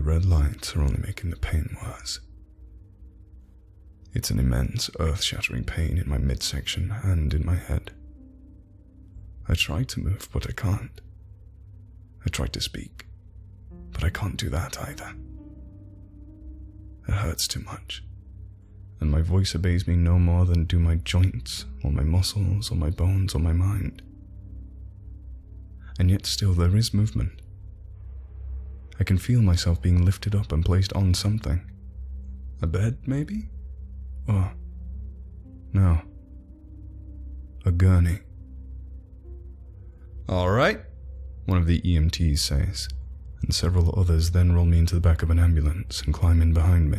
red lights are only making the pain worse. It's an immense, earth-shattering pain in my midsection and in my head. I try to move, but I can't. I try to speak, but I can't do that either. It hurts too much, and my voice obeys me no more than do my joints, or my muscles, or my bones, or my mind. And yet still there is movement. I can feel myself being lifted up and placed on something. A bed, maybe? Or... no. A gurney. "All right," one of the EMTs says, and several others then roll me into the back of an ambulance and climb in behind me.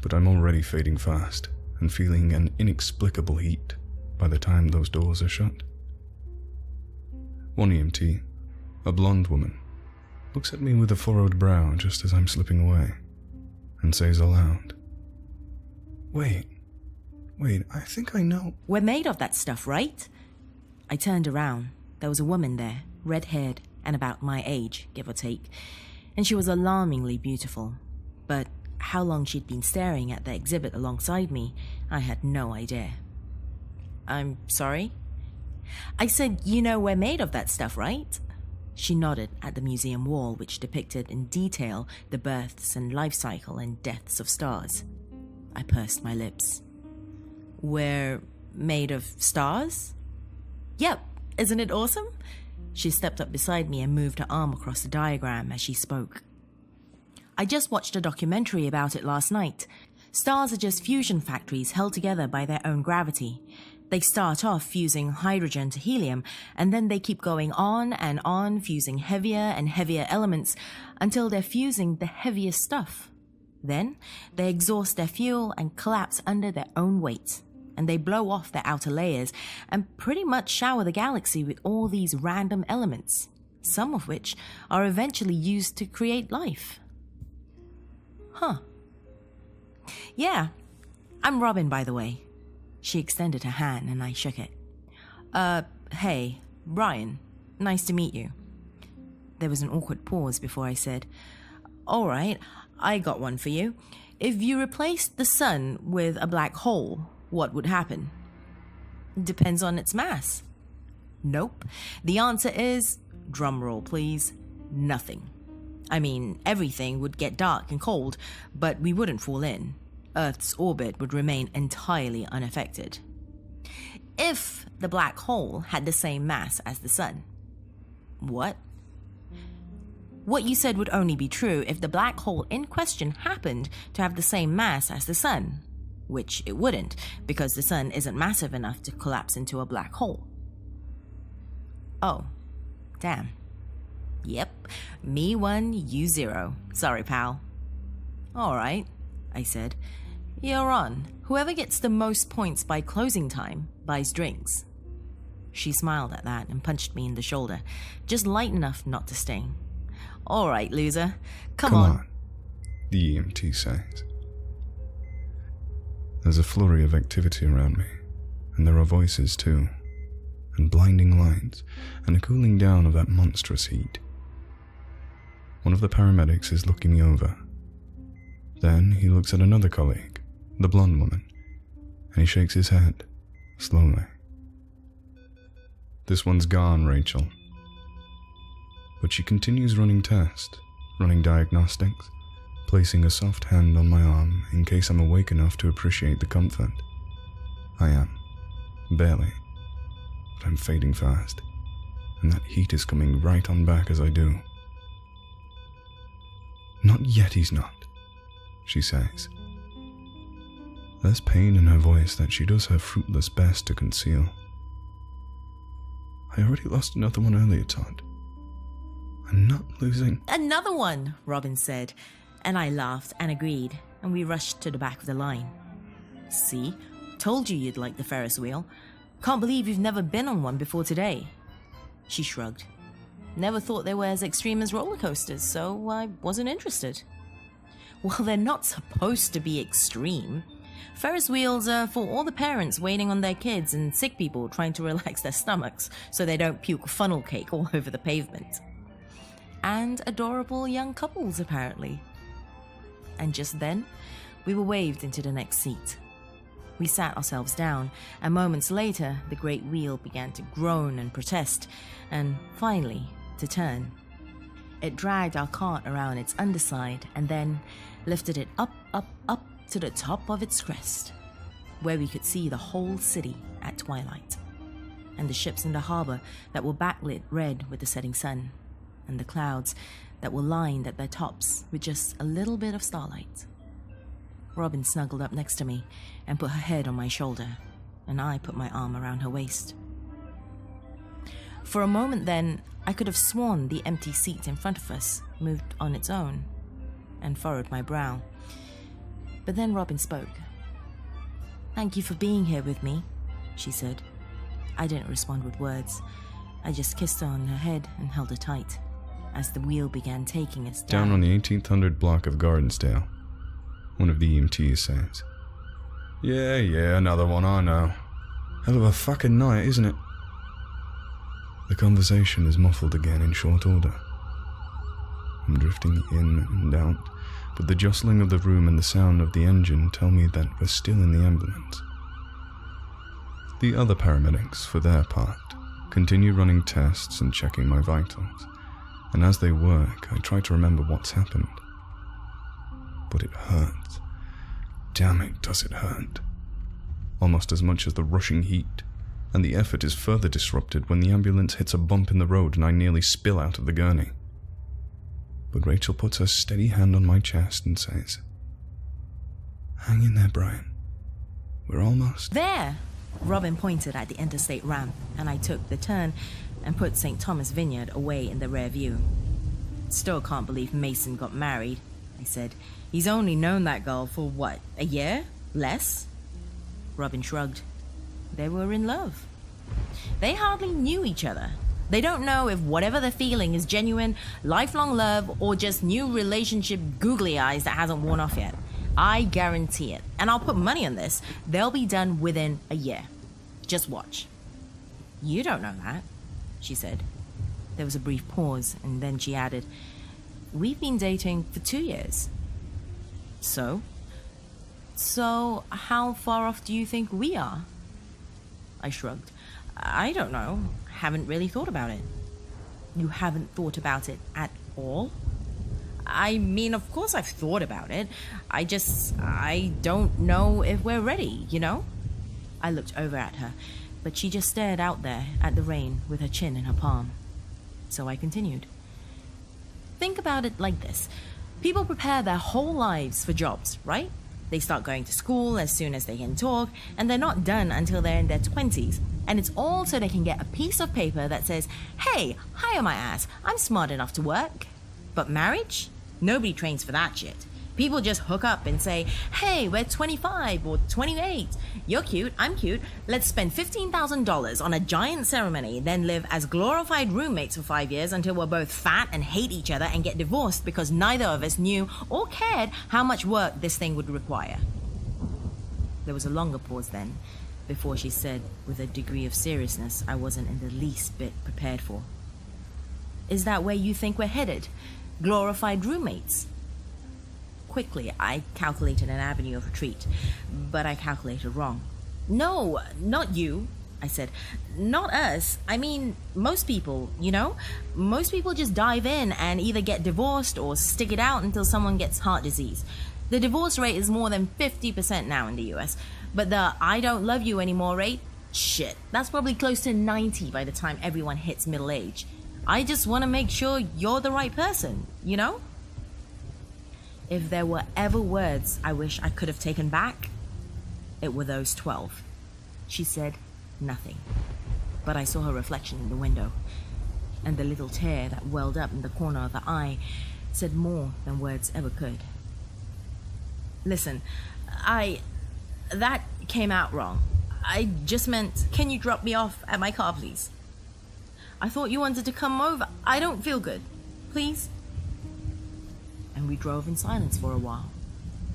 But I'm already fading fast and feeling an inexplicable heat by the time those doors are shut. One EMT, a blonde woman, looks at me with a furrowed brow just as I'm slipping away, and says aloud, Wait, I think I know." "We're made of that stuff, right?" I turned around. There was a woman there, red-haired and about my age, give or take, and she was alarmingly beautiful. But how long she'd been staring at the exhibit alongside me, I had no idea. "I'm sorry?" I said, "You know we're made of that stuff, right?" She nodded at the museum wall, which depicted in detail the births and life cycle and deaths of stars. I pursed my lips. "We're made of stars?" "Yep, isn't it awesome?" She stepped up beside me and moved her arm across the diagram as she spoke. "I just watched a documentary about it last night. Stars are just fusion factories held together by their own gravity. They start off fusing hydrogen to helium, and then they keep going on, fusing heavier and heavier elements until they're fusing the heaviest stuff. Then they exhaust their fuel and collapse under their own weight, and they blow off their outer layers and pretty much shower the galaxy with all these random elements, some of which are eventually used to create life." "Huh. Yeah, I'm Robin, by the way." She extended her hand and I shook it. Hey, Brian, nice to meet you." There was an awkward pause before I said, "All right, I got one for you. If you replaced the sun with a black hole, what would happen?" "Depends on its mass." "Nope. The answer is, drumroll please, nothing. I mean, everything would get dark and cold, but we wouldn't fall in. Earth's orbit would remain entirely unaffected. If the black hole had the same mass as the sun." "What?" "What you said would only be true if the black hole in question happened to have the same mass as the sun, which it wouldn't, because the sun isn't massive enough to collapse into a black hole." "Oh, damn. Yep, me 1, you 0. Sorry, pal." "All right," I said. "You're on. Whoever gets the most points by closing time buys drinks." She smiled at that and punched me in the shoulder, just light enough not to sting. "All right, loser. Come on," the EMT says. There's a flurry of activity around me, and there are voices too, and blinding lights, and a cooling down of that monstrous heat. One of the paramedics is looking me over. Then he looks at another colleague, the blonde woman, and he shakes his head, slowly. "This one's gone, Rachel." But she continues running tests, running diagnostics, placing a soft hand on my arm in case I'm awake enough to appreciate the comfort. I am. Barely. But I'm fading fast, and that heat is coming right on back as I do. "Not yet, he's not," she says. There's pain in her voice that she does her fruitless best to conceal. "I already lost another one earlier, Todd. I'm not losing..." "Another one," Robin said, and I laughed and agreed, and we rushed to the back of the line. "See? Told you you'd like the Ferris wheel. Can't believe you've never been on one before today." She shrugged. "Never thought they were as extreme as roller coasters, so I wasn't interested." "Well, they're not supposed to be extreme. Ferris wheels are for all the parents waiting on their kids and sick people trying to relax their stomachs so they don't puke funnel cake all over the pavement." and adorable young couples, apparently. And just then, we were waved into the next seat. We sat ourselves down, and moments later, the great wheel began to groan and protest, and finally, to turn. It dragged our cart around its underside and then lifted it up to the top of its crest, where we could see the whole city at twilight, and the ships in the harbor that were backlit red with the setting sun, and the clouds that were lined at their tops with just a little bit of starlight. Robin snuggled up next to me and put her head on my shoulder, and I put my arm around her waist. For a moment then, I could have sworn the empty seat in front of us moved on its own, and furrowed my brow. But then Robin spoke. "Thank you for being here with me," she said. I didn't respond with words. I just kissed her on her head and held her tight, as the wheel began taking us down. Down on the 1800 block of Gardensdale, one of the EMTs says. Yeah, another one, I know. Hell of a fucking night, isn't it? The conversation is muffled again in short order. I'm drifting in and out, but the jostling of the room and the sound of the engine tell me that we're still in the ambulance. The other paramedics, for their part, continue running tests and checking my vitals, and as they work, I try to remember what's happened. But it hurts. Damn it, does it hurt. Almost as much as the rushing heat, and the effort is further disrupted when the ambulance hits a bump in the road and I nearly spill out of the gurney. But Rachel puts her steady hand on my chest and says, "Hang in there, Brian. We're almost..." "There!" Robin pointed at the interstate ramp, and I took the turn and put St. Thomas Vineyard away in the rear view. "Still can't believe Mason got married," I said. "He's only known that girl for what, a year? Less?" Robin shrugged. They were in love. They hardly knew each other. They don't know if whatever they're feeling is genuine, lifelong love, or just new relationship googly eyes that hasn't worn off yet. I guarantee it, and I'll put money on this. They'll be done within a year. Just watch. "You don't know that," she said. There was a brief pause, and then she added, "We've been dating for 2 years. So how far off do you think we are?" I shrugged. "I don't know. Haven't really thought about it." "You haven't thought about it at all?" "I mean, of course I've thought about it. I don't know if we're ready, you know?" I looked over at her, but she just stared out there at the rain with her chin in her palm. So I continued. "Think about it like this. People prepare their whole lives for jobs, right? They start going to school as soon as they can talk, and they're not done until they're in their 20s. And it's all so they can get a piece of paper that says, 'Hey, hire my ass, I'm smart enough to work.' But marriage? Nobody trains for that shit. People just hook up and say, 'Hey, we're 25 or 28. You're cute, I'm cute. Let's spend $15,000 on a giant ceremony, then live as glorified roommates for 5 years until we're both fat and hate each other and get divorced because neither of us knew or cared how much work this thing would require.'" There was a longer pause then, before she said, with a degree of seriousness I wasn't in the least bit prepared for, "Is that where you think we're headed? Glorified roommates?" Quickly, I calculated an avenue of retreat, but I calculated wrong. "No, not you," I said. "Not us. I mean, most people, you know? Most people just dive in and either get divorced or stick it out until someone gets heart disease. The divorce rate is more than 50% now in the US, but the 'I don't love you anymore' rate, shit, that's probably close to 90 by the time everyone hits middle age. I just want to make sure you're the right person, you know?" If there were ever words I wish I could have taken back, it were those 12. She said nothing, but I saw her reflection in the window, and the little tear that welled up in the corner of her eye said more than words ever could. "Listen, that came out wrong. I just meant, can you drop me off at my car, please? I thought you wanted to come over. I don't feel good. Please?" And we drove in silence for a while,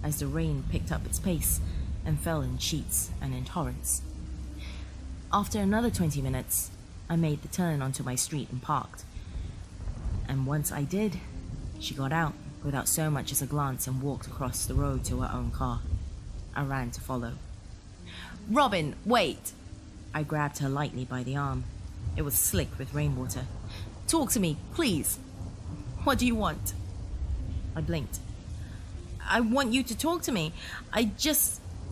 as the rain picked up its pace and fell in sheets and in torrents. After another 20 minutes, I made the turn onto my street and parked. And once I did, she got out without so much as a glance and walked across the road to her own car. I ran to follow. "Robin, wait!" I grabbed her lightly by the arm. It was slick with rainwater. "Talk to me, please. What do you want?" I blinked. "I want you to talk to me.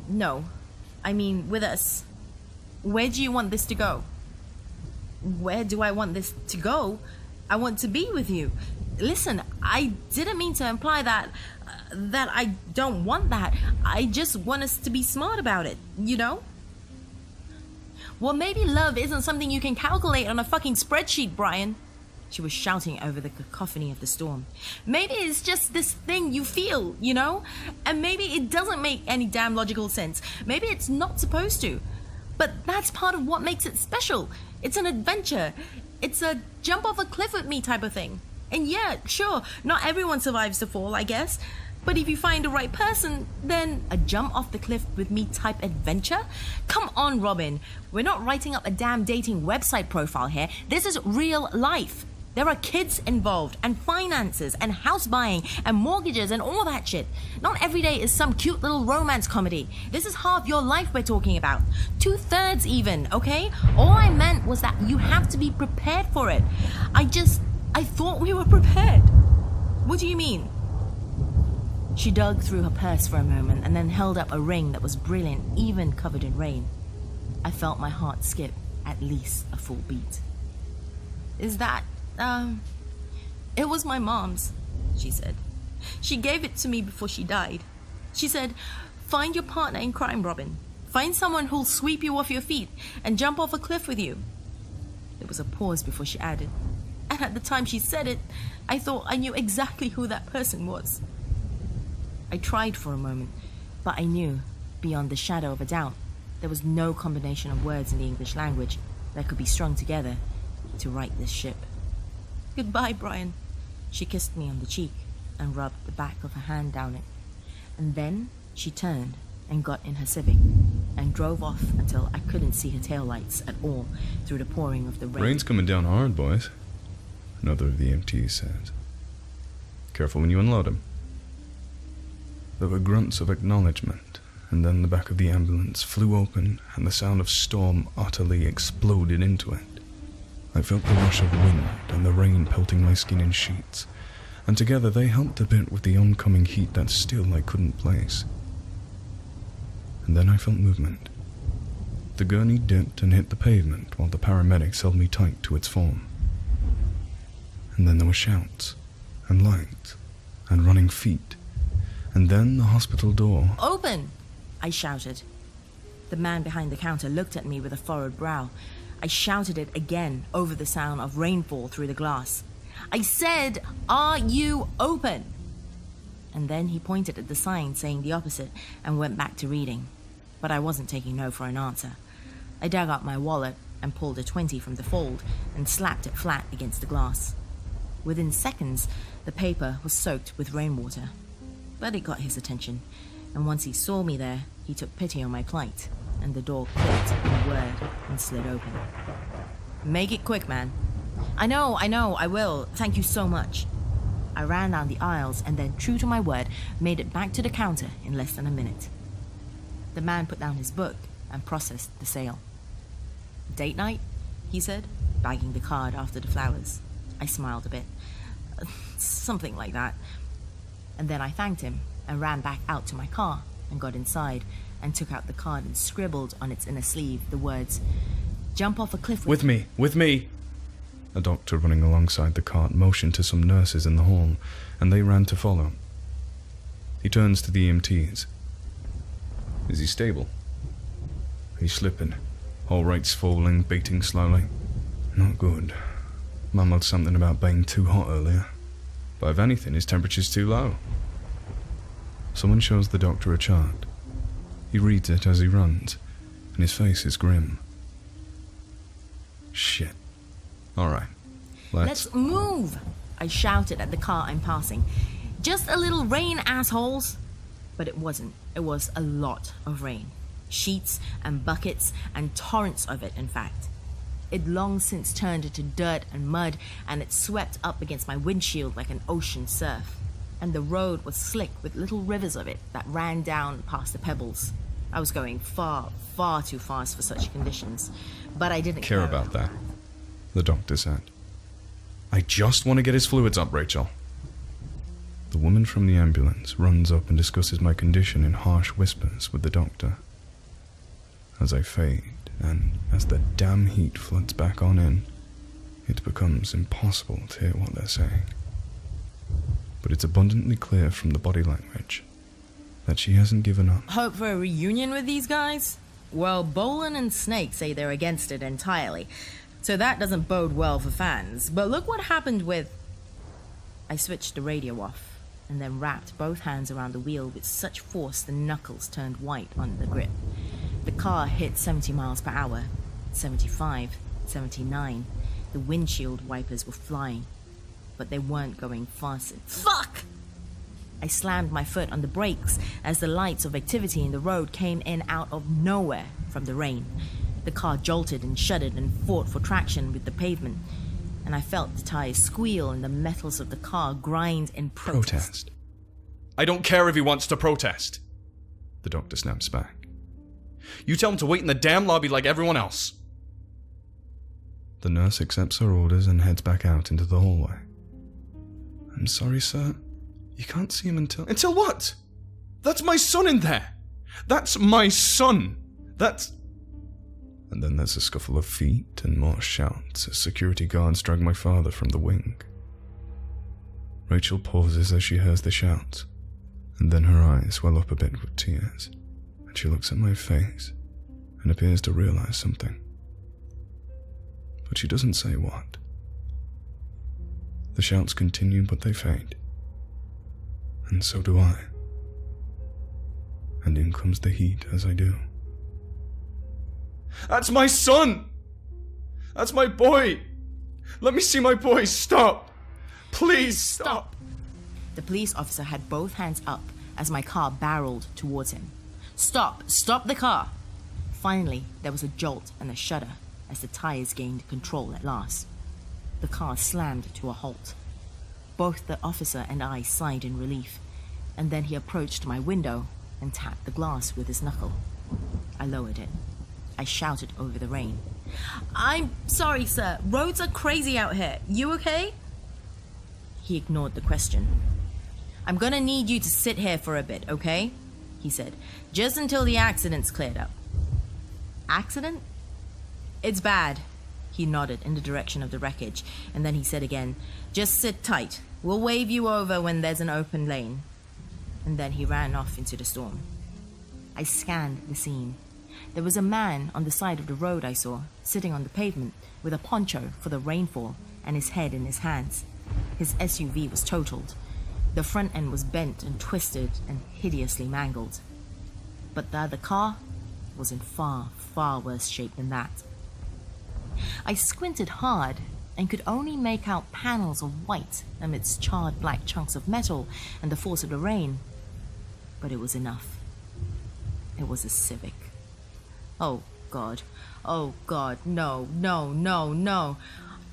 No. I mean, with us. Where do you want this to go?" "Where do I want this to go? I want to be with you. Listen, I didn't mean to imply that I don't want that. I just want us to be smart about it, you know?" "Well, maybe love isn't something you can calculate on a fucking spreadsheet, Brian." She was shouting over the cacophony of the storm. "Maybe it's just this thing you feel, you know? And maybe it doesn't make any damn logical sense. Maybe it's not supposed to. But that's part of what makes it special. It's an adventure. It's a jump off a cliff with me type of thing. And yeah, sure, not everyone survives the fall, I guess. But if you find the right person, then a jump off the cliff with me type adventure? Come on, Robin. We're not writing up a damn dating website profile here. This is real life. There are kids involved, and finances, and house buying, and mortgages, and all that shit. Not every day is some cute little romance comedy. This is half your life we're talking about. 2/3 even, okay? All I meant was that you have to be prepared for it. I thought we were prepared. What do you mean?" She dug through her purse for a moment and then held up a ring that was brilliant, even covered in rain. I felt my heart skip at least a full beat. "Is that, It was my mom's," she said. "She gave it to me before she died. She said, 'Find your partner in crime, Robin. Find someone who'll sweep you off your feet and jump off a cliff with you.'" There was a pause before she added, "And at the time she said it, I thought I knew exactly who that person was." I tried for a moment, but I knew, beyond the shadow of a doubt, there was no combination of words in the English language that could be strung together to write this ship. "Goodbye, Brian." She kissed me on the cheek and rubbed the back of her hand down it. And then she turned and got in her Civic and drove off until I couldn't see her taillights at all through the pouring of the rain. "Rain's coming down hard, boys," another of the EMTs said. "Careful when you unload him." There were grunts of acknowledgement, and then the back of the ambulance flew open and the sound of storm utterly exploded into it. I felt the rush of wind and the rain pelting my skin in sheets, and together they helped a bit with the oncoming heat that still I couldn't place. And then I felt movement. The gurney dipped and hit the pavement while the paramedics held me tight to its form. And then there were shouts, and lights, and running feet, and then the hospital door. "Open!" I shouted. The man behind the counter looked at me with a furrowed brow. I shouted it again over the sound of rainfall through the glass. I said, "Are you open?" And then he pointed at the sign saying the opposite and went back to reading. But I wasn't taking no for an answer. I dug out my wallet and pulled a 20 from the fold and slapped it flat against the glass. Within seconds, the paper was soaked with rainwater. But it got his attention, and once he saw me there, he took pity on my plight, and the door clicked in a word and slid open. "Make it quick, man." I know, I will. Thank you so much." I ran down the aisles and then, true to my word, made it back to the counter in less than a minute. The man put down his book and processed the sale. "Date night?" he said, bagging the card after the flowers. I smiled a bit. "Something like that." And then I thanked him and ran back out to my car and got inside and took out the card and scribbled on its inner sleeve the words, "Jump off a cliff With me! A doctor running alongside the cart motioned to some nurses in the hall, and they ran to follow. He turns to the EMTs. "Is he stable?" "He's slipping. All right, swollen, beating slowly." "Not good. Mumbled something about being too hot earlier. But if anything, his temperature's too low." Someone shows the doctor a chart. He reads it as he runs, and his face is grim. "Shit. All right, Let's move!" I shouted at the car I'm passing. "Just a little rain, assholes!" But it wasn't. It was a lot of rain. Sheets and buckets and torrents of it, in fact. It'd long since turned into dirt and mud, and it swept up against my windshield like an ocean surf. And the road was slick with little rivers of it that ran down past the pebbles. I was going far, far too fast for such conditions, but I didn't care about that, the doctor said. I just want to get his fluids up, Rachel. The woman from the ambulance runs up and discusses my condition in harsh whispers with the doctor. As I fade, and as the damn heat floods back on in, it becomes impossible to hear what they're saying. But it's abundantly clear from the body language that she hasn't given up. Hope for a reunion with these guys? Well, Bolin and Snake say they're against it entirely, so that doesn't bode well for fans. But look what happened with... I switched the radio off, and then wrapped both hands around the wheel with such force the knuckles turned white on the grip. The car hit 70 miles per hour, 75, 79. The windshield wipers were flying, but they weren't going fast. Fuck! I slammed my foot on the brakes as the lights of activity in the road came in out of nowhere from the rain. The car jolted and shuddered and fought for traction with the pavement, and I felt the tires squeal and the metals of the car grind in protest. I don't care if he wants to protest, the doctor snaps back. You tell him to wait in the damn lobby like everyone else. The nurse accepts her orders and heads back out into the hallway. I'm sorry, sir. You can't see him until... Until what? That's my son in there! That's my son! That's... And then there's a scuffle of feet and more shouts as security guards drag my father from the wing. Rachel pauses as she hears the shouts, and then her eyes well up a bit with tears, and she looks at my face and appears to realize something. But she doesn't say what. The shouts continue, but they fade. And so do I. And in comes the heat as I do. That's my son! That's my boy! Let me see my boy! Stop! Please stop! The police officer had both hands up as my car barreled towards him. Stop! Stop the car! Finally, there was a jolt and a shudder as the tires gained control at last. The car slammed to a halt. Both the officer and I sighed in relief, and then he approached my window and tapped the glass with his knuckle. I lowered it. I shouted over the rain. I'm sorry, sir. Roads are crazy out here. You okay? He ignored the question. I'm gonna need you to sit here for a bit, okay? He said, just until the accident's cleared up. Accident? It's bad. He nodded in the direction of the wreckage, and then he said again, just sit tight. We'll wave you over when there's an open lane. And then he ran off into the storm. I scanned the scene. There was a man on the side of the road I saw, sitting on the pavement, with a poncho for the rainfall and his head in his hands. His SUV was totaled. The front end was bent and twisted and hideously mangled. But the other car was in far, far worse shape than that. I squinted hard and could only make out panels of white amidst charred black chunks of metal and the force of the rain. But it was enough. It was a Civic. Oh God, no, no, no, no.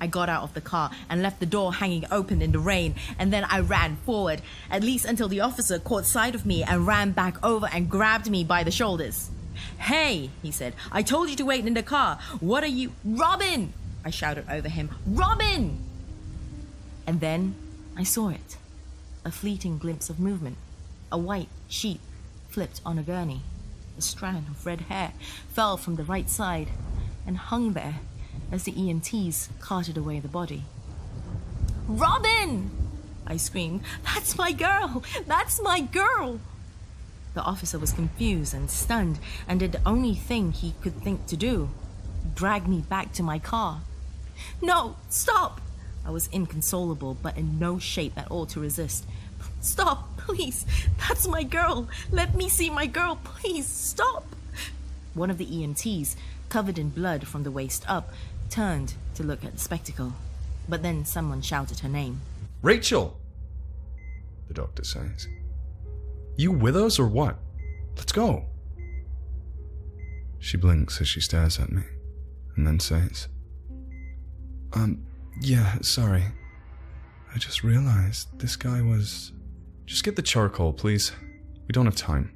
I got out of the car and left the door hanging open in the rain, and then I ran forward, at least until the officer caught sight of me and ran back over and grabbed me by the shoulders. Hey, he said, I told you to wait in the car. What are you... Robin! I shouted over him. Robin! And then I saw it. A fleeting glimpse of movement. A white sheet flipped on a gurney. A strand of red hair fell from the right side and hung there as the EMTs carted away the body. Robin! I screamed. That's my girl! That's my girl! The officer was confused and stunned and did the only thing he could think to do. Drag me back to my car. No, stop! I was inconsolable, but in no shape at all to resist. Stop, please. That's my girl. Let me see my girl, please. Stop. One of the EMTs, covered in blood from the waist up, turned to look at the spectacle. But then someone shouted her name. Rachel! The doctor says. You with us or what? Let's go. She blinks as she stares at me, and then says, Yeah, sorry. I just realized this guy was... Just get the charcoal, please. We don't have time.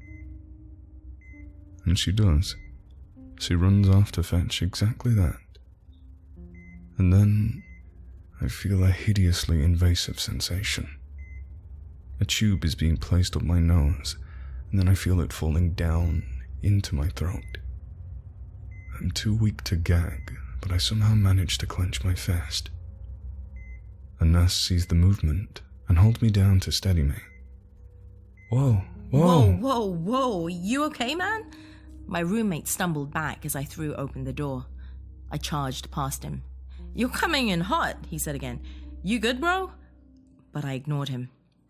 And she does. She runs off to fetch exactly that. And then I feel a hideously invasive sensation. A tube is being placed up my nose, and then I feel it falling down into my throat. I'm too weak to gag, but I somehow manage to clench my fist. A nurse sees the movement and holds me down to steady me. Whoa. Whoa. You okay, man? My roommate stumbled back as I threw open the door. I charged past him. You're coming in hot, he said again. You good, bro? But I ignored him.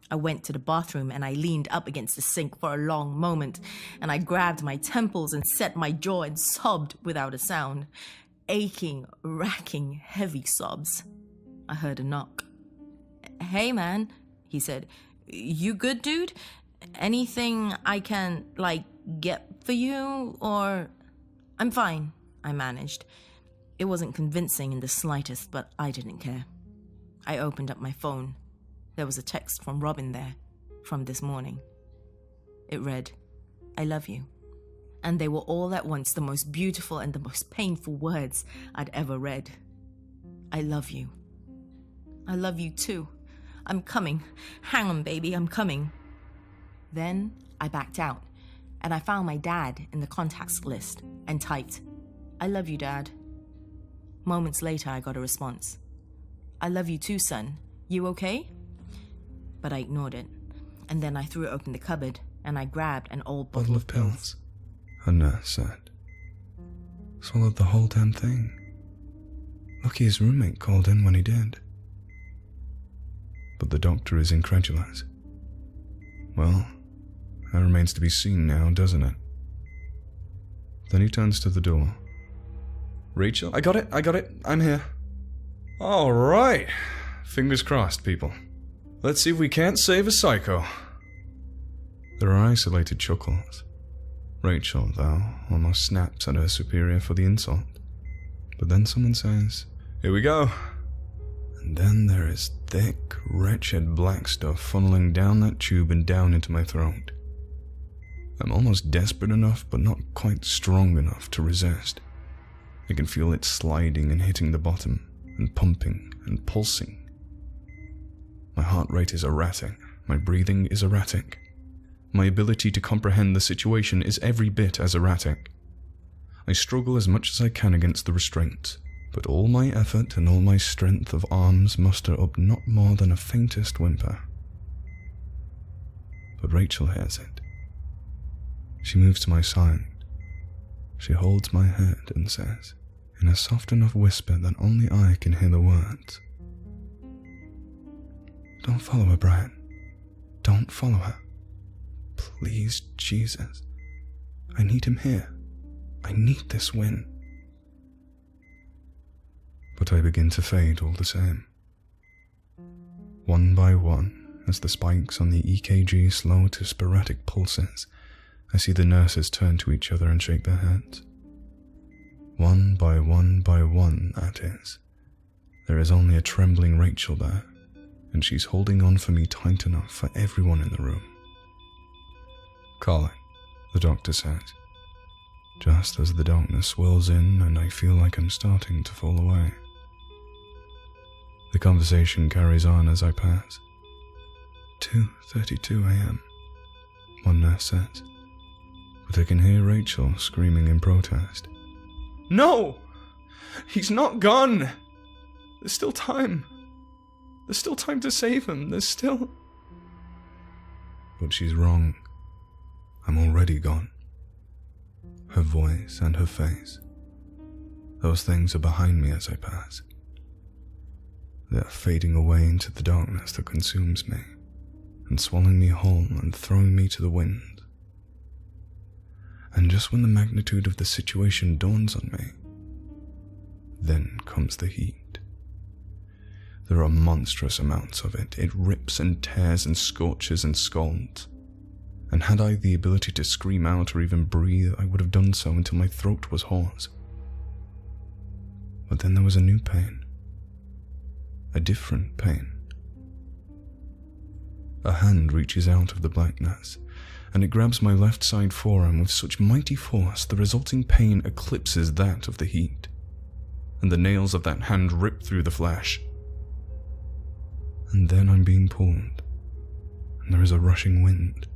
I went to the bathroom and I leaned up against the sink for a long moment, and I grabbed my temples and set my jaw and sobbed without a sound. Aching, racking, heavy sobs. I heard a knock. Hey, man, he said. You good, dude? Anything I can, get for you, or... I'm fine, I managed. It wasn't convincing in the slightest, but I didn't care. I opened up my phone. There was a text from Robin there, from this morning. It read, I love you. And they were all at once the most beautiful and the most painful words I'd ever read. I love you. I love you too. I'm coming. Hang on, baby, I'm coming. Then I backed out, and I found my dad in the contacts list and typed, I love you, Dad. Moments later, I got a response. I love you too, son. You okay? But I ignored it, and then I threw open the cupboard, and I grabbed an old bottle of pills. A nurse said. Swallowed the whole damn thing. Lucky his roommate called in when he did. But the doctor is incredulous. Well, that remains to be seen now, doesn't it? Then he turns to the door. Rachel? I got it, I'm here. All right. Fingers crossed, people. Let's see if we can't save a psycho. There are isolated chuckles. Rachel, though, almost snaps at her superior for the insult. But then someone says, here we go. And then there is thick, wretched black stuff funneling down that tube and down into my throat. I'm almost desperate enough, but not quite strong enough to resist. I can feel it sliding and hitting the bottom, and pumping and pulsing. My heart rate is erratic, my breathing is erratic. My ability to comprehend the situation is every bit as erratic. I struggle as much as I can against the restraints, but all my effort and all my strength of arms muster up not more than a faintest whimper. But Rachel hears it. She moves to my side. She holds my head and says, in a soft enough whisper that only I can hear the words, don't follow her, Brian. Don't follow her. Please, Jesus. I need him here. I need this win. But I begin to fade all the same. One by one, as the spikes on the EKG slow to sporadic pulses, I see the nurses turn to each other and shake their heads. One by one, that is. There is only a trembling Rachel there, and she's holding on for me tight enough for everyone in the room. Colin, the doctor says, just as the darkness swirls in and I feel like I'm starting to fall away. The conversation carries on as I pass. 2:32 a.m., one nurse says, but I can hear Rachel screaming in protest. No! He's not gone! There's still time. There's still time to save him. There's still... But she's wrong. I'm already gone. Her voice and her face. Those things are behind me as I pass. They're fading away into the darkness that consumes me, and swallowing me whole and throwing me to the wind. And just when the magnitude of the situation dawns on me, then comes the heat. There are monstrous amounts of it. It rips and tears and scorches and scalds. And had I the ability to scream out or even breathe, I would have done so until my throat was hoarse. But then there was a new pain, a different pain. A hand reaches out of the blackness, and it grabs my left side forearm with such mighty force the resulting pain eclipses that of the heat, and the nails of that hand rip through the flesh. And then I'm being pulled, and there is a rushing wind.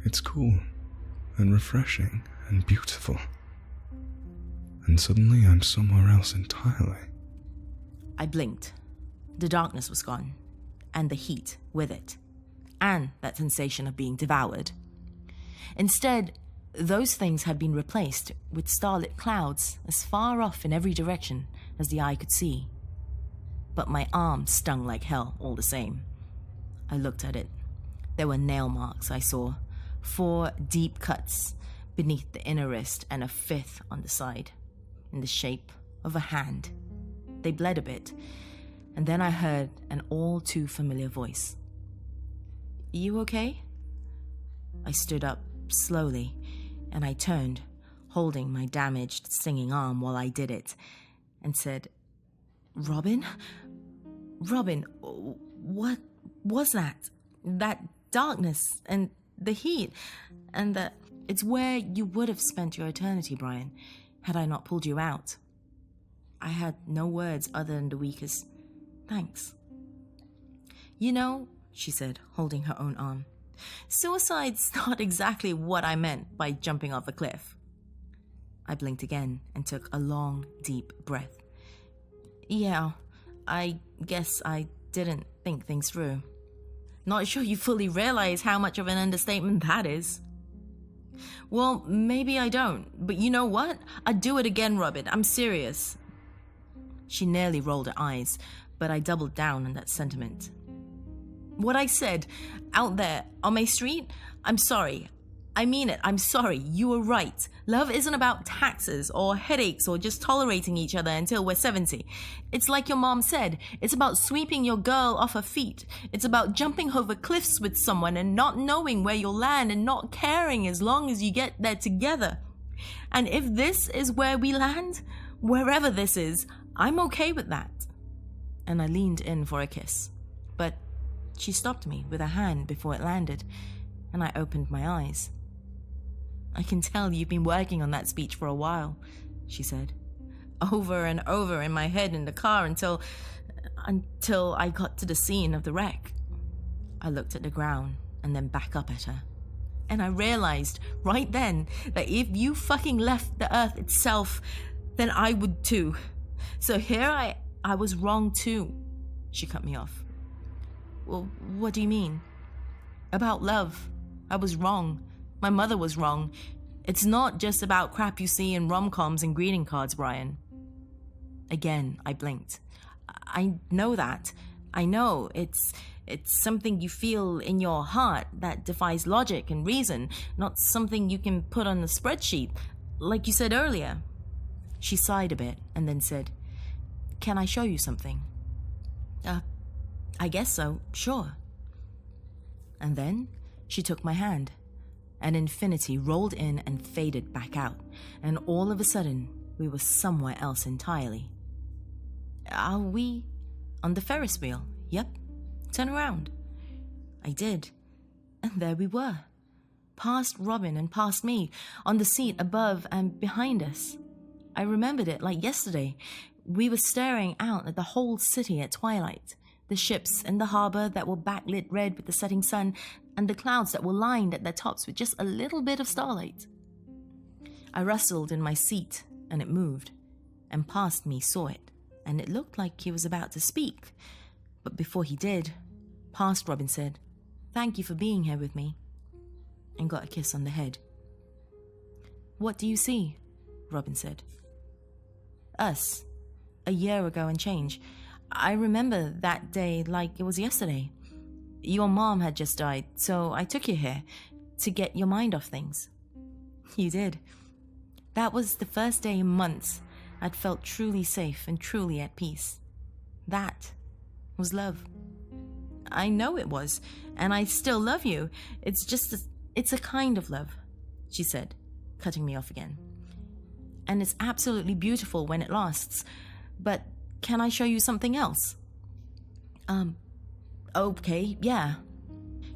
It's cool and refreshing and beautiful. And suddenly I'm somewhere else entirely. I blinked. The darkness was gone, and the heat with it, and that sensation of being devoured. Instead, those things had been replaced with starlit clouds as far off in every direction as the eye could see. But my arm stung like hell all the same. I looked at it. There were nail marks I saw, 4 deep cuts beneath the inner wrist and a 5th on the side, in the shape of a hand. They bled a bit, and then I heard an all too familiar voice. "You okay?" I stood up slowly, and I turned, holding my damaged, stinging arm while I did it, and said, "Robin? Robin, what was that? That darkness and the heat, and that it's where you would have spent your eternity, Brian, had I not pulled you out." I had no words other than the weakest thanks. "You know," she said, holding her own arm, "suicide's not exactly what I meant by jumping off a cliff." I blinked again and took a long, deep breath. "Yeah, I guess I didn't think things through. Not sure you fully realize how much of an understatement that is." "Well, maybe I don't, but you know what? I'd do it again, Robin. I'm serious." She nearly rolled her eyes, but I doubled down on that sentiment. "What I said out there on my street, I'm sorry. I mean it. I'm sorry. You were right. Love isn't about taxes or headaches or just tolerating each other until we're 70. It's like your mom said. It's about sweeping your girl off her feet. It's about jumping over cliffs with someone and not knowing where you'll land and not caring as long as you get there together. And if this is where we land, wherever this is, I'm okay with that." And I leaned in for a kiss. But she stopped me with a hand before it landed, and I opened my eyes. "I can tell you've been working on that speech for a while," she said. "Over and over in my head in the car until I got to the scene of the wreck." I looked at the ground and then back up at her. And I realized right then that if you fucking left the earth itself, then I would too. So here I was wrong too. She cut me off. "Well, what do you mean?" "About love. I was wrong. My mother was wrong. It's not just about crap you see in rom-coms and greeting cards, Brian." Again, I blinked. "I know that. I know. It's something you feel in your heart that defies logic and reason, not something you can put on a spreadsheet, like you said earlier." She sighed a bit and then said, "Can I show you something?" I guess so, sure." And then she took my hand. An infinity rolled in and faded back out, and all of a sudden, we were somewhere else entirely. "Are we on the Ferris wheel?" "Yep. Turn around." I did, and there we were, past Robin and past me, on the seat above and behind us. I remembered it like yesterday. We were staring out at the whole city at twilight, the ships in the harbor that were backlit red with the setting sun, and the clouds that were lined at their tops with just a little bit of starlight. I rustled in my seat, and it moved, and past me saw it, and it looked like he was about to speak. But before he did, past Robin said, "Thank you for being here with me," and got a kiss on the head. "What do you see?" Robin said. "Us, a year ago and change. I remember that day like it was yesterday. Your mom had just died, so I took you here to get your mind off things." "You did. That was the first day in months I'd felt truly safe and truly at peace. That was love." "I know it was, and I still love you. It's a kind of love," she said, cutting me off again. "And it's absolutely beautiful when it lasts, but can I show you something else? Okay, yeah.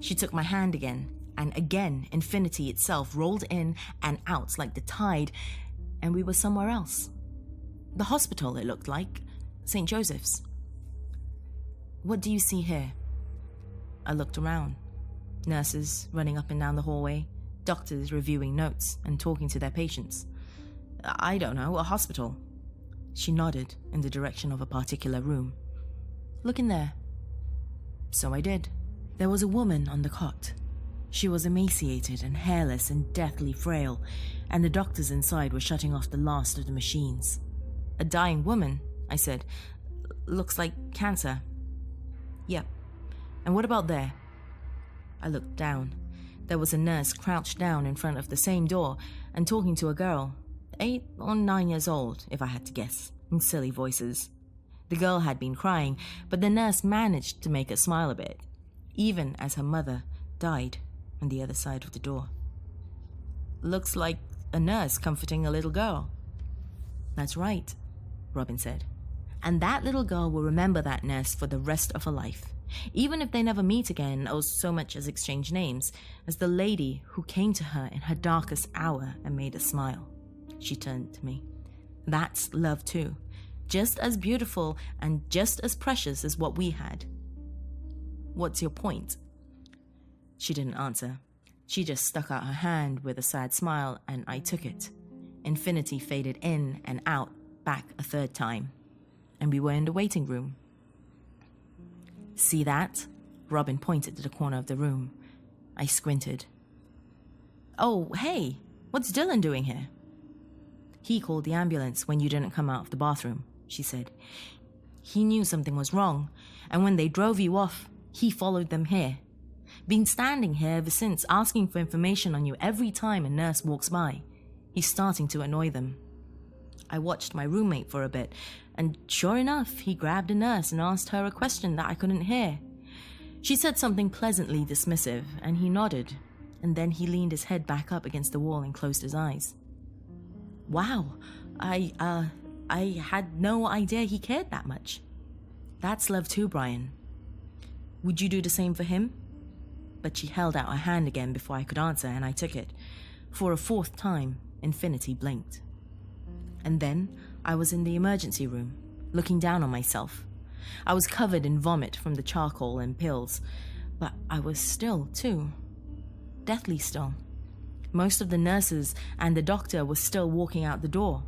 She took my hand again, and again infinity itself rolled in and out like the tide, and we were somewhere else. The hospital, it looked like. St. Joseph's. What do you see here? I looked around. Nurses running up and down the hallway, doctors reviewing notes and talking to their patients. I don't know, a hospital. She nodded in the direction of a particular room. Look in there. So I did. There was a woman on the cot. She was emaciated and hairless and deathly frail, and the doctors inside were shutting off the last of the machines. A dying woman, I said. Looks like cancer. Yep. And what about there? I looked down. There was a nurse crouched down in front of the same door and talking to a girl, 8 or 9 years old, if I had to guess, in silly voices. The girl had been crying, but the nurse managed to make her smile a bit, even as her mother died on the other side of the door. Looks like a nurse comforting a little girl. That's right, Robin said. And that little girl will remember that nurse for the rest of her life, even if they never meet again or so much as exchange names, as the lady who came to her in her darkest hour and made her smile. She turned to me. That's love too, just as beautiful and just as precious as what we had. What's your point? She didn't answer. She just stuck out her hand with a sad smile, and I took it. Infinity faded in and out, back a third time, and we were in the waiting room. See that? Robin pointed to the corner of the room. I squinted. Oh, hey, what's Dylan doing here? He called the ambulance when you didn't come out of the bathroom, she said. He knew something was wrong, and when they drove you off, he followed them here. Been standing here ever since, asking for information on you every time a nurse walks by. He's starting to annoy them. I watched my roommate for a bit, and sure enough, he grabbed a nurse and asked her a question that I couldn't hear. She said something pleasantly dismissive, and he nodded, and then he leaned his head back up against the wall and closed his eyes. Wow, I had no idea he cared that much. That's love too, Brian. Would you do the same for him? But she held out her hand again before I could answer, and I took it. For a fourth time, Infinity blinked. And then I was in the emergency room, looking down on myself. I was covered in vomit from the charcoal and pills, but I was still, too. Deathly still. Most of the nurses and the doctor were still walking out the door.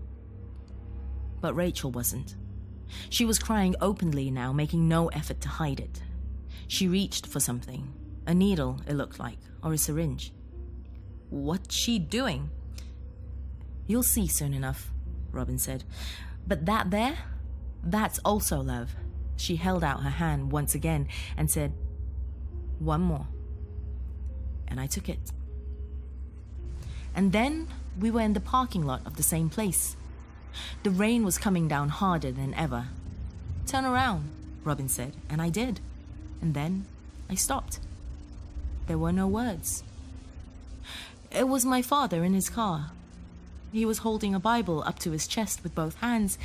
But Rachel wasn't. She was crying openly now, making no effort to hide it. She reached for something. A needle, it looked like, or a syringe. What's she doing? You'll see soon enough, Robin said. But that there? That's also love. She held out her hand once again and said, one more. And I took it. And then we were in the parking lot of the same place. The rain was coming down harder than ever. Turn around, Robin said, and I did. And then I stopped. There were no words. It was my father in his car. He was holding a Bible up to his chest with both hands,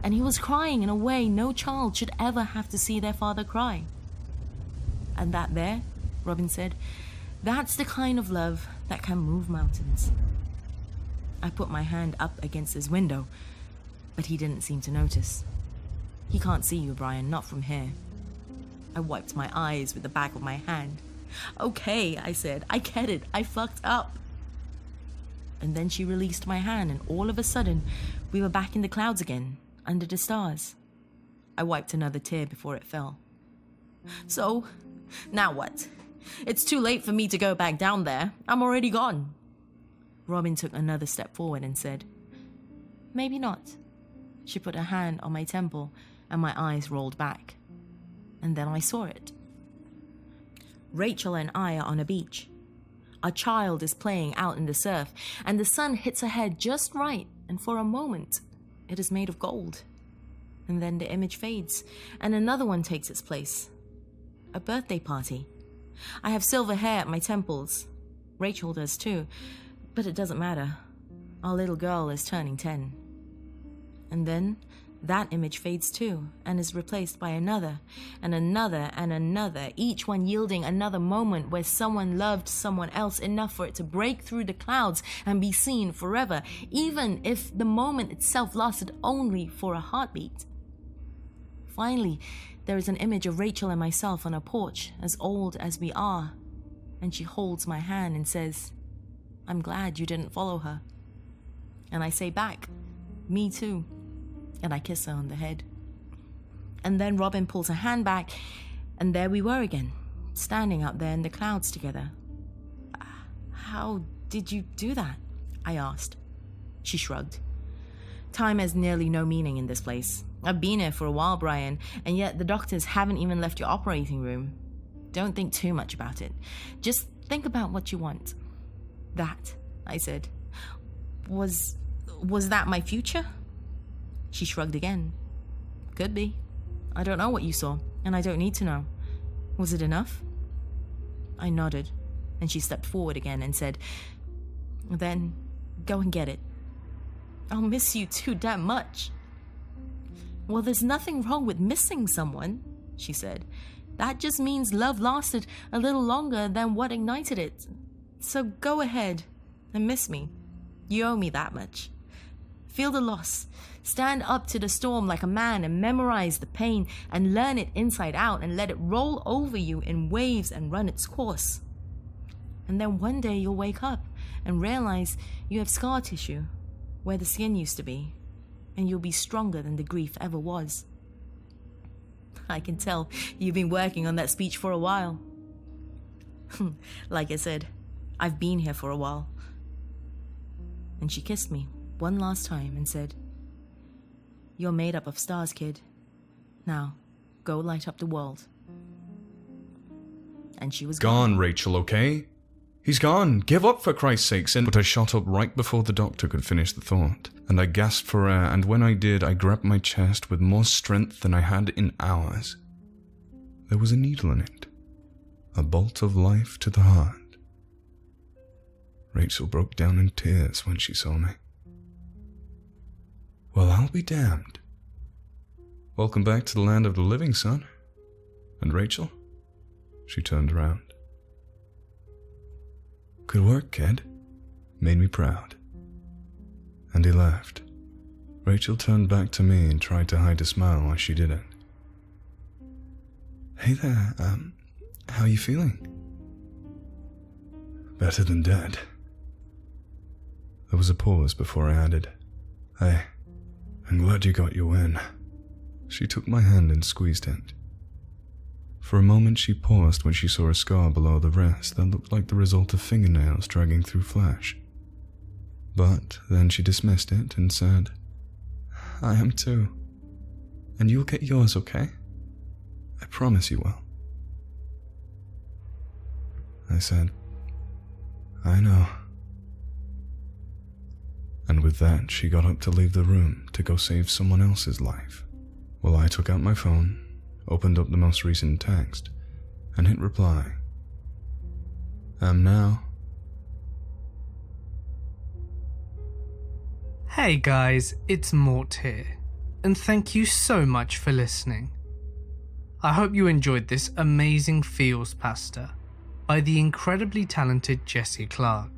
and he was crying in a way no child should ever have to see their father cry. And that there, Robin said, that's the kind of love that can move mountains. I put my hand up against his window, but he didn't seem to notice. He can't see you, Brian, not from here. I wiped my eyes with the back of my hand. Okay, I said, I get it, I fucked up. And then she released my hand, and all of a sudden, we were back in the clouds again, under the stars. I wiped another tear before it fell. So, now what? It's too late for me to go back down there. I'm already gone. Robin took another step forward and said, maybe not. She put her hand on my temple, and my eyes rolled back. And then I saw it. Rachel and I are on a beach. A child is playing out in the surf, and the sun hits her head just right, and for a moment, it is made of gold. And then the image fades, and another one takes its place. A birthday party. I have silver hair at my temples. Rachel does too, but it doesn't matter. Our little girl is turning 10. And then that image fades too and is replaced by another and another and another, each one yielding another moment where someone loved someone else enough for it to break through the clouds and be seen forever, even if the moment itself lasted only for a heartbeat. Finally, there is an image of Rachel and myself on a porch as old as we are, and she holds my hand and says, "I'm glad you didn't follow her." And I say back, "Me too." And I kiss her on the head. And then Robin pulls her hand back, and there we were again, standing up there in the clouds together. "How did you do that?" I asked. She shrugged. "Time has nearly no meaning in this place. I've been here for a while, Brian, and yet the doctors haven't even left your operating room. Don't think too much about it. Just think about what you want." "That," I said. Was that my future?" She shrugged again. "Could be. I don't know what you saw, and I don't need to know. Was it enough?" I nodded, and she stepped forward again and said, "Then go and get it. I'll miss you too damn much." "Well, there's nothing wrong with missing someone," she said. "That just means love lasted a little longer than what ignited it. So go ahead and miss me. You owe me that much. Feel the loss. Stand up to the storm like a man and memorize the pain and learn it inside out and let it roll over you in waves and run its course. And then one day you'll wake up and realize you have scar tissue where the skin used to be, and you'll be stronger than the grief ever was." I can tell you've been working on that speech for a while. Like I said, I've been here for a while. And she kissed me one last time and said, "You're made up of stars, kid. Now, go light up the world." And she was Gone, Rachel, okay? He's gone. Give up, for Christ's sakes. But I shot up right before the doctor could finish the thought, and I gasped for air, and when I did, I grabbed my chest with more strength than I had in hours. There was a needle in it, a bolt of life to the heart. Rachel broke down in tears when she saw me. "Well, I'll be damned. Welcome back to the land of the living, son. And Rachel?" She turned around. "Good work, kid. Made me proud." And he laughed. Rachel turned back to me and tried to hide a smile while she did it. "Hey there, how you feeling?" "Better than dead." There was a pause before I added, "Hey, I'm glad you got your win." She took my hand and squeezed it. For a moment she paused when she saw a scar below the wrist that looked like the result of fingernails dragging through flesh. But then she dismissed it and said, "I am too. And you'll get yours, okay? I promise you will." I said, "I know." And with that, she got up to leave the room to go save someone else's life, while I took out my phone, opened up the most recent text, and hit reply. "Am now." Hey guys, it's Mort here, and thank you so much for listening. I hope you enjoyed this amazing Feels Pasta by the incredibly talented Jessie Clark,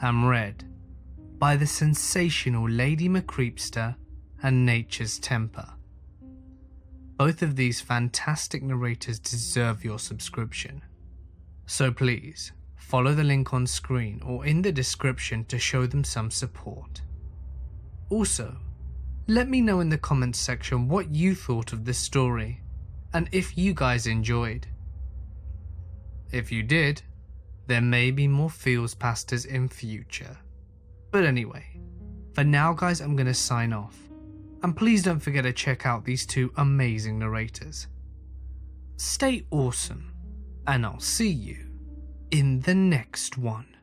and read by the sensational Lady McCreepster and Nature's Temper. Both of these fantastic narrators deserve your subscription, so please follow the link on screen or in the description to show them some support. Also, let me know in the comments section what you thought of this story and if you guys enjoyed. If you did, there may be more Feels Pastas in future. But anyway, for now guys, I'm going to sign off. And please don't forget to check out these two amazing narrators. Stay awesome, and I'll see you in the next one.